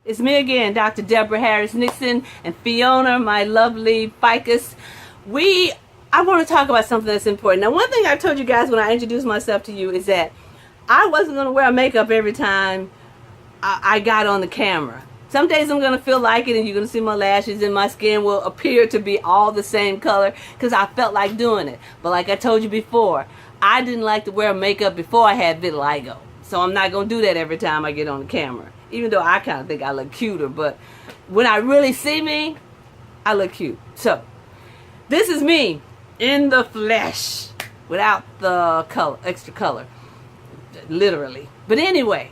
It's me again, Dr. Deborah Harris Nixon, and Fiona, my lovely ficus. I want to talk about something that's important. Now, one thing I told you guys when I introduced myself to you is that I wasn't going to wear makeup every time I got on the camera. Some days I'm going to feel like it, and you're going to see my lashes and my skin will appear to be all the same color because I felt like doing it. But like I told you before, I didn't like to wear makeup before I had vitiligo. So I'm not going to do that every time I get on the camera. Even though I kind of think I look cuter. But when I really see me, I look cute. So this is me in the flesh without the color, extra color. Literally. But anyway,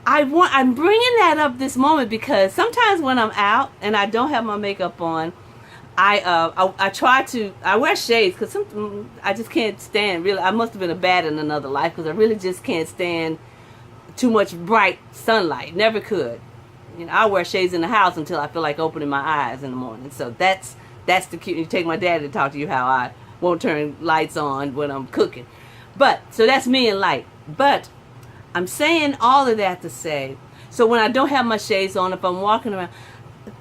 I'm bringing that up this moment because sometimes when I'm out and I don't have my makeup on, I wear shades because I just can't stand, really, I must have been a bad in another life because I really just can't stand too much bright sunlight. Never could. You know, I wear shades in the house until I feel like opening my eyes in the morning. So that's the cute. You take my daddy to talk to you how I won't turn lights on when I'm cooking. But so that's me in light. But I'm saying all of that to say, so when I don't have my shades on, if I'm walking around,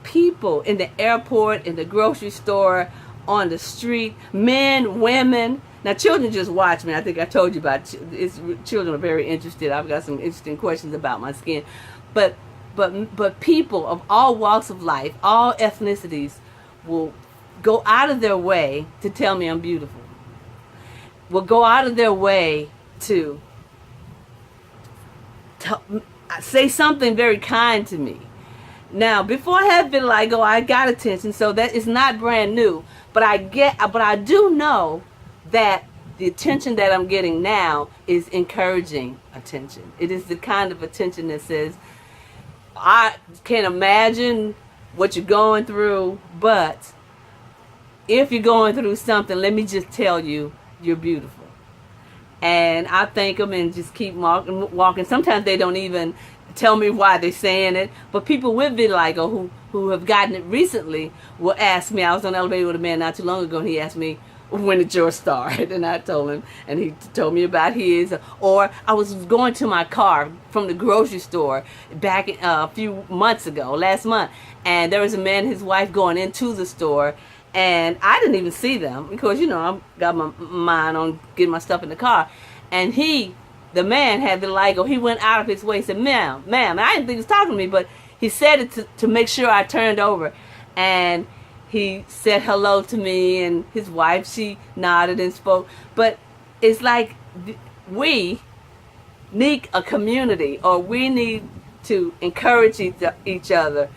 people in the airport, in the grocery store, on the street, men, women. Now, children just watch me. I think I told you about children are very interested. I've got some interesting questions about my skin. But people of all walks of life, all ethnicities, will go out of their way to tell me I'm beautiful. Will go out of their way to say something very kind to me. Now, before I had vitiligo, I got attention, so that is not brand new. But I do know that the attention that I'm getting now is encouraging attention. It is the kind of attention that says, I can't imagine what you're going through, but if you're going through something, let me just tell you, you're beautiful. And I thank them and just keep walking. Sometimes they don't even tell me why they're saying it, but people with vitiligo who have gotten it recently will ask me. I was on the elevator with a man not too long ago, and he asked me, when did yours start? And I told him, and he told me about his. Or I was going to my car from the grocery store back a few months ago, last month, and there was a man and his wife going into the store, and I didn't even see them because, you know, I've got my mind on getting my stuff in the car. And the man had vitiligo. He went out of his way and said, ma'am, and I didn't think he was talking to me, but he said it to make sure I turned over. And he said hello to me, and his wife, she nodded and spoke. But it's like we need a community, or we need to encourage each other.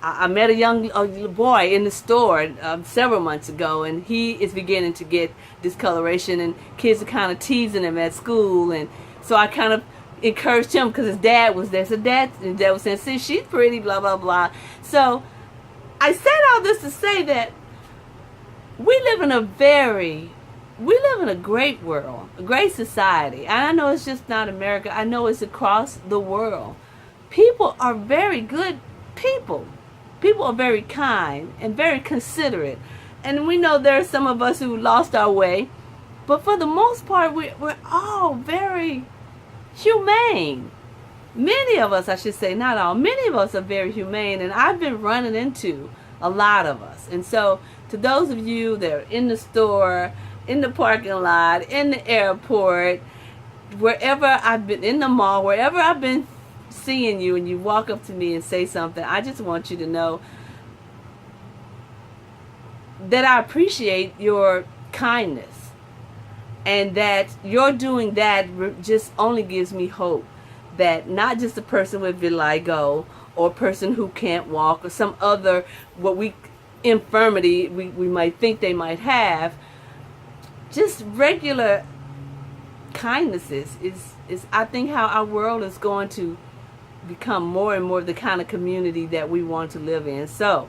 I met a young boy in the store several months ago, and he is beginning to get discoloration, and kids are kind of teasing him at school. And so I kind of encouraged him because his dad was there. So his dad was saying, see, she's pretty, blah, blah, blah. So I said all this to say that we live in a great world, a great society. And I know it's just not America. I know it's across the world. People are very good people. People are very kind and very considerate. And we know there are some of us who lost our way. But for the most part, we're all very humane. Many of us, I should say, not all, many of us are very humane. And I've been running into a lot of us. And so to those of you that are in the store, in the parking lot, in the airport, wherever I've been, in the mall, wherever I've been seeing you, and you walk up to me and say something, I just want you to know that I appreciate your kindness, and that you're doing that just only gives me hope that not just a person with vitiligo or a person who can't walk or some other infirmity we might think they might have, just regular kindnesses is I think how our world is going to become more and more the kind of community that we want to live in. So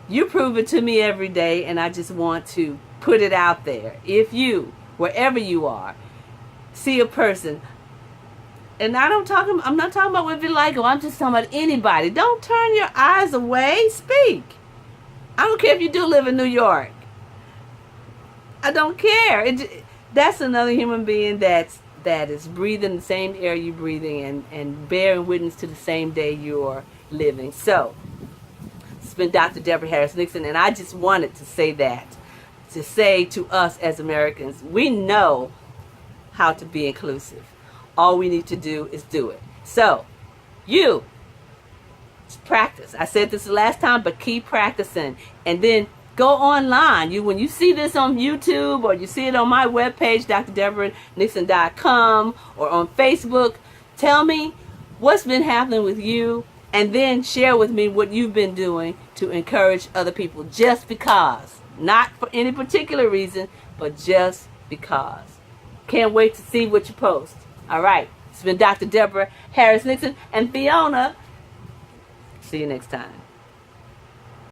you prove it to me every day, and I just want to put it out there. If you, wherever you are, see a person, and I'm not talking about with vitiligo, I'm just talking about anybody. Don't turn your eyes away. Speak. I don't care if you do live in New York. I don't care. That's another human being that's that is breathing the same air you're breathing and bearing witness to the same day you're living. So, it's been Dr. Deborah Harris Nixon, and I just wanted to say that, to say to us as Americans, we know how to be inclusive. All we need to do is do it. So, you practice. I said this the last time, but keep practicing. And then go online. When you see this on YouTube or you see it on my webpage, drdeborah.nixon.com, or on Facebook, tell me what's been happening with you, and then share with me what you've been doing to encourage other people, just because. Not for any particular reason, but just because. Can't wait to see what you post. All right. It's been Dr. Deborah Harris Nixon and Fiona. See you next time.